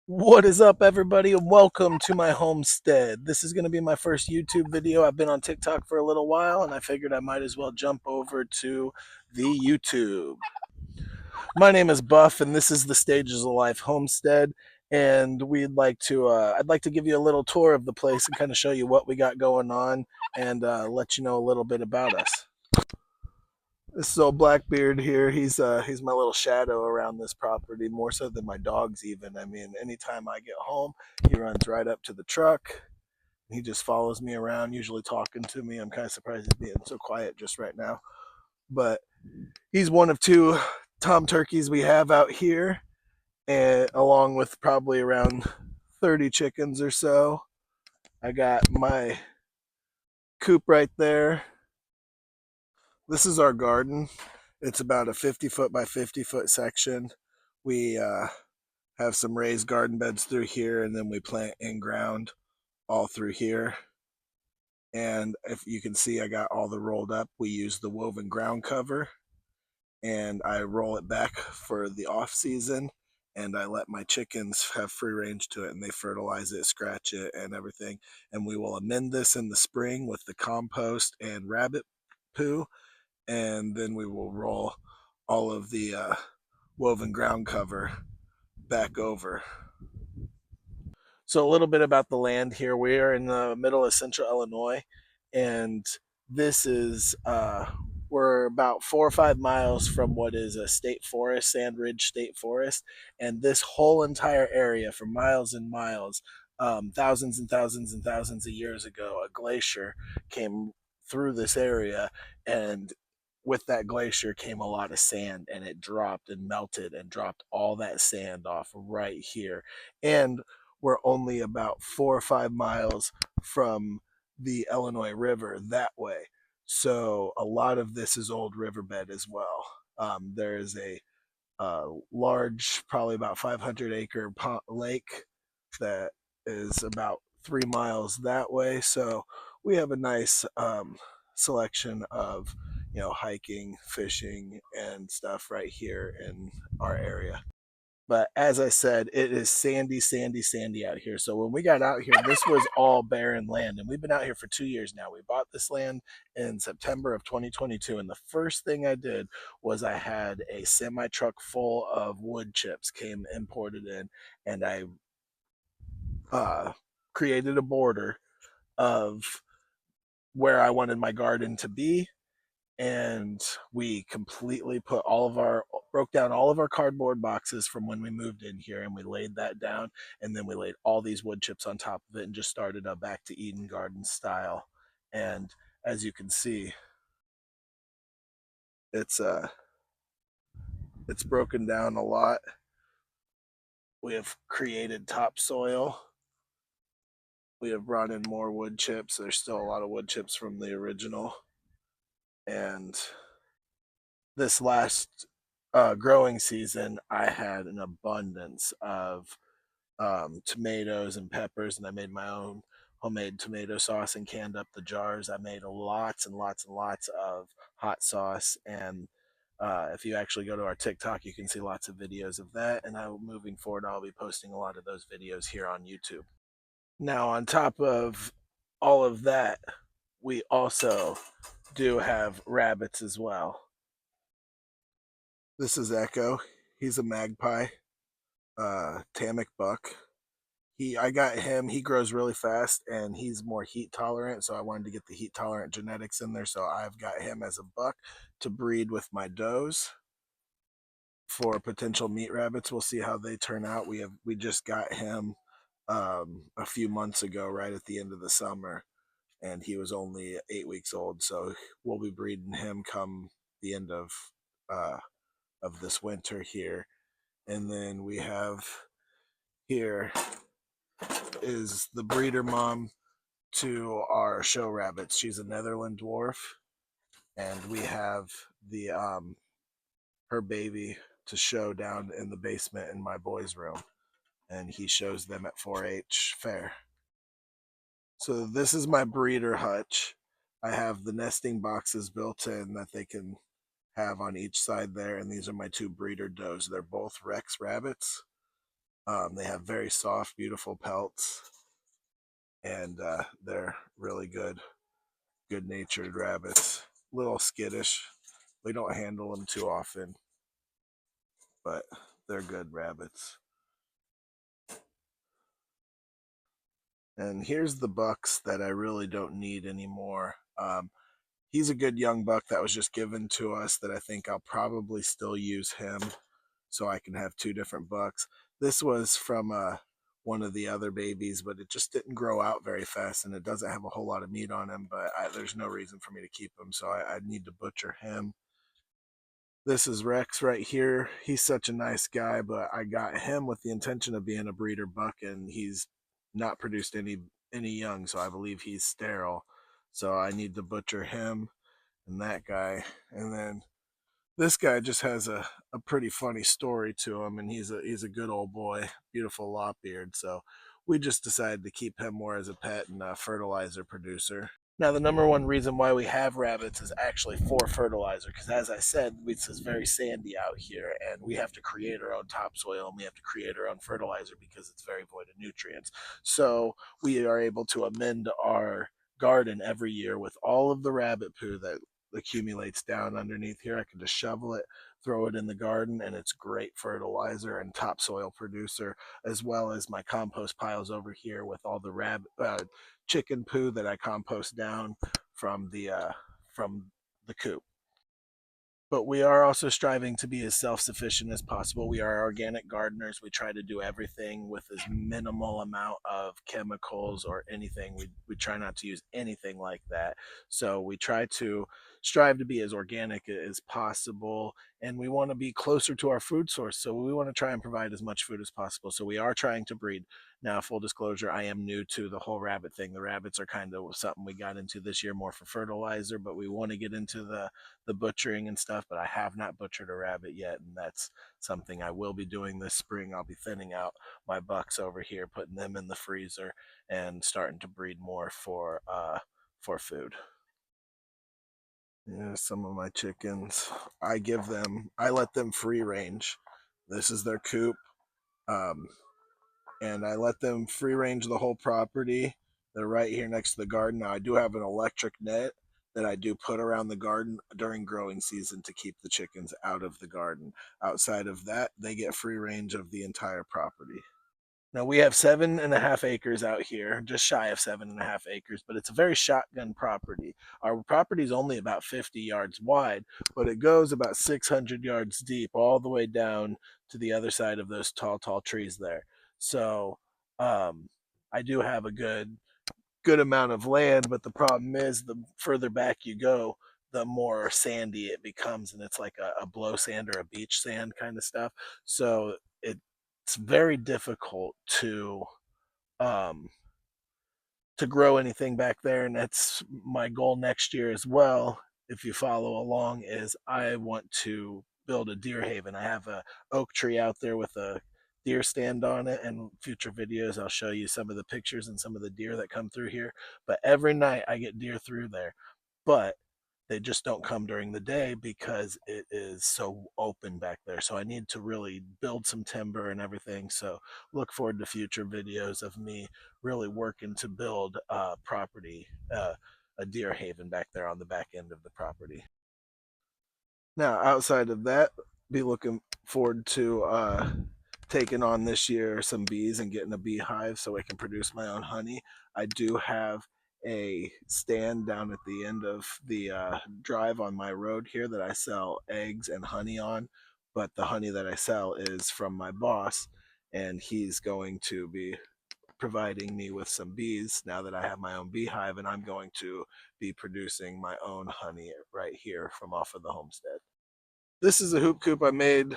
What is up, everybody, and welcome to my homestead. This is going to be my first YouTube video. I've been on TikTok for a little while, and I figured I might as well jump over to the YouTube. My name is Buff, and this is the Stages of Life homestead. And I'd like to give you a little tour of the place and kind of show you what we got going on, and let you know a little bit about us. This is old Blackbeard here. He's my little shadow around this property, more so than my dogs even. I mean, anytime I get home, he runs right up to the truck. He just follows me around, usually talking to me. I'm kind of surprised he's being so quiet just right now. But he's one of two tom turkeys we have out here, and along with probably around 30 chickens or so. I got my coop right there. This is our garden. It's about a 50-foot by 50-foot section. We have some raised garden beds through here, and then we plant in ground all through here. And if you can see, I got all the rolled up. We use the woven ground cover, and I roll it back for the off season. And I let my chickens have free range to it, and they fertilize it, scratch it, and everything. And we will amend this in the spring with the compost and rabbit poo, and then we will roll all of the woven ground cover back over. So a little bit about the land here. We are in the middle of central Illinois, and this is we're about 4 or 5 miles from what is a state forest, Sand Ridge State Forest, and this whole entire area for miles and miles, thousands and thousands and thousands of years ago, a glacier came through this area, and with that glacier came a lot of sand, and it dropped and melted and dropped all that sand off right here. And we're only about 4 or 5 miles from the Illinois River that way. So a lot of this is old riverbed as well. There is a large, probably about 500-acre lake that is about 3 miles that way. So we have a nice selection of hiking, fishing, and stuff right here in our area. But as I said, it is sandy, sandy, sandy out here. So when we got out here, this was all barren land. And we've been out here for 2 years now. We bought this land in September of 2022. And the first thing I did was I had a semi truck full of wood chips came imported in. And I uh, created a border of where I wanted my garden to be, and we completely put all of our broke down all of our cardboard boxes from when we moved in here, and we laid that down, and then we laid all these wood chips on top of it and just started a back to Eden garden style. And as you can see, it's it's broken down a lot. We have created topsoil. We have brought in more wood chips. There's still a lot of wood chips from the original. And this last growing season, I had an abundance of tomatoes and peppers, and I made my own homemade tomato sauce and canned up the jars. I made lots and lots and lots of hot sauce, and if you actually go to our TikTok, you can see lots of videos of that. And moving forward, I'll be posting a lot of those videos here on YouTube. Now, on top of all of that, we also do have rabbits as well. This is Echo. He's a magpie, Tamic buck. I got him. He grows really fast and he's more heat tolerant, so I wanted to get the heat tolerant genetics in there. So I've got him as a buck to breed with my does for potential meat rabbits. We'll see how they turn out. We just got him a few months ago, right at the end of the summer, and he was only 8 weeks old. So we'll be breeding him come the end of this winter here. And then we have here is the breeder mom to our show rabbits. She's a Netherland dwarf, and we have the her baby to show down in the basement in my boys' room, and he shows them at 4-H fair. So this is my breeder hutch. I have the nesting boxes built in that they can have on each side there, and these are my two breeder does. They're both Rex rabbits. They have very soft, beautiful pelts, and they're really good natured rabbits. Little skittish. We don't handle them too often, but they're good rabbits. And here's the bucks that I really don't need anymore. He's a good young buck that was just given to us that I think I'll probably still use him so I can have two different bucks. This was from one of the other babies, but it just didn't grow out very fast and it doesn't have a whole lot of meat on him, but there's no reason for me to keep him, so I need to butcher him. This is Rex right here. He's such a nice guy, but I got him with the intention of being a breeder buck, and he's not produced any young, so I believe he's sterile. So I need to butcher him and that guy. And then this guy just has a pretty funny story to him, and he's a good old boy, beautiful lop beard. So we just decided to keep him more as a pet and a fertilizer producer. Now, the number one reason why we have rabbits is actually for fertilizer, because as I said, it's very sandy out here, and we have to create our own topsoil and we have to create our own fertilizer because it's very void of nutrients. So we are able to amend our garden every year with all of the rabbit poo that accumulates down underneath here. I can just shovel it, throw it in the garden, and it's great fertilizer and topsoil producer, as well as my compost piles over here with all the chicken poo that I compost down from the coop. But we are also striving to be as self-sufficient as possible. We are organic gardeners. We try to do everything with as minimal amount of chemicals or anything. We try not to use anything like that. So we try to strive to be as organic as possible, and we want to be closer to our food source. So we want to try and provide as much food as possible. So we are trying to breed. Now, full disclosure, I am new to the whole rabbit thing. The rabbits are kind of something we got into this year more for fertilizer, but we want to get into the butchering and stuff, but I have not butchered a rabbit yet, and that's something I will be doing this spring. I'll be thinning out my bucks over here, putting them in the freezer, and starting to breed more for food. Yeah, some of my chickens, I let them free range. This is their coop. Um, and I let them free range the whole property. They're right here next to the garden. Now, I do have an electric net that I do put around the garden during growing season to keep the chickens out of the garden. Outside of that, they get free range of the entire property. Now we have 7.5 acres out here, just shy of 7.5 acres, but it's a very shotgun property. Our property is only about 50 yards wide, but it goes about 600 yards deep all the way down to the other side of those tall trees there. So I do have a good amount of land, but the problem is the further back you go, the more sandy it becomes, and it's like a blow sand or a beach sand kind of stuff. So it's very difficult um, to grow anything back there, and that's my goal next year as well. If you follow along, is I want to build a deer haven. I have a oak tree out there with a deer stand on it, and future videos I'll show you some of the pictures and some of the deer that come through here. But every night I get deer through there, but they just don't come during the day because it is so open back there. So I need to really build some timber and everything. So look forward to future videos of me really working to build property, a deer haven back there on the back end of the property. Now, outside of that, be looking forward to taking on this year some bees and getting a beehive so I can produce my own honey. I do have a stand down at the end of the drive on my road here that I sell eggs and honey on, but the honey that I sell is from my boss, and he's going to be providing me with some bees now that I have my own beehive, and I'm going to be producing my own honey right here from off of the homestead. This is a hoop coop I made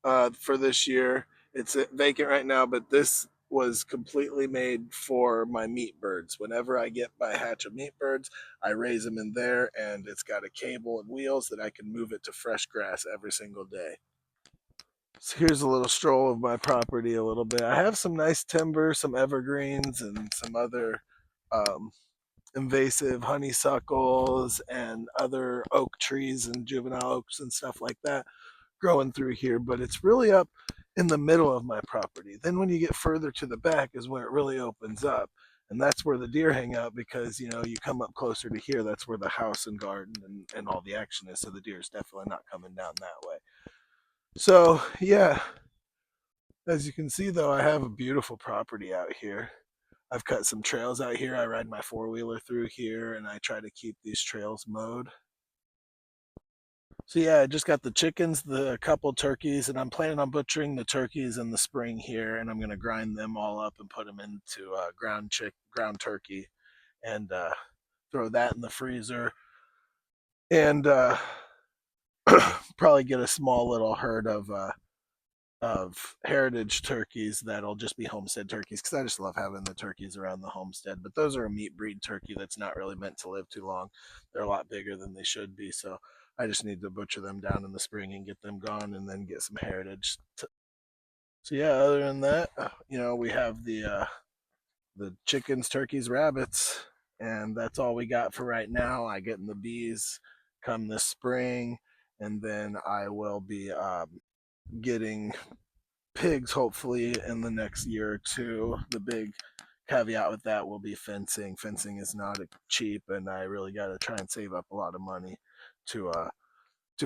for this year. It's vacant right now, but this was completely made for my meat birds. Whenever I get my hatch of meat birds, I raise them in there, and it's got a cable and wheels that I can move it to fresh grass every single day. So here's a little stroll of my property a little bit. I have some nice timber, some evergreens, and some other um, invasive honeysuckles and other oak trees and juvenile oaks and stuff like that growing through here, but it's really up in the middle of my property. Then when you get further to the back is where it really opens up. And that's where the deer hang out because, you come up closer to here. That's where the house and garden and all the action is. So the deer is definitely not coming down that way. So, yeah, as you can see, though, I have a beautiful property out here. I've cut some trails out here. I ride my four-wheeler through here, and I try to keep these trails mowed. So yeah, I just got the chickens, the couple turkeys, and I'm planning on butchering the turkeys in the spring here, and I'm gonna grind them all up and put them into ground turkey, and throw that in the freezer, and probably get a small little herd of heritage turkeys that'll just be homestead turkeys because I just love having the turkeys around the homestead. But those are a meat breed turkey that's not really meant to live too long. They're a lot bigger than they should be. So I just need to butcher them down in the spring and get them gone and then get some heritage. So yeah, other than that, we have the chickens, turkeys, rabbits, and that's all we got for right now. I get in the bees come this spring, and then I will be getting pigs hopefully in the next year or two. The big caveat with that will be fencing. Fencing is not cheap, and I really got to try and save up a lot of money to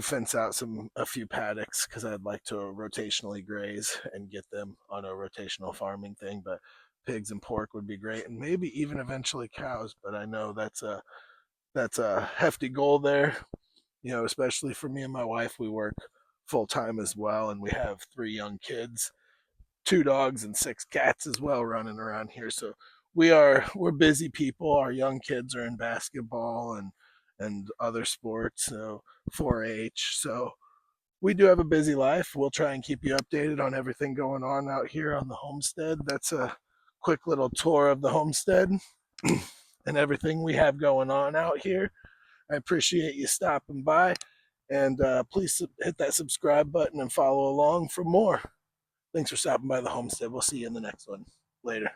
fence out a few paddocks because I'd like to rotationally graze and get them on a rotational farming thing. But pigs and pork would be great, and maybe even eventually cows. But I know that's a hefty goal there. Especially for me and my wife, we work full time as well, and we have three young kids, two dogs, and six cats as well running around here. So we're busy people. Our young kids are in basketball and other sports, so 4-H. So we do have a busy life. We'll try and keep you updated on everything going on out here on the homestead. That's a quick little tour of the homestead and everything we have going on out here. I appreciate you stopping by, and please hit that subscribe button and follow along for more. Thanks for stopping by the homestead. We'll see you in the next one. Later.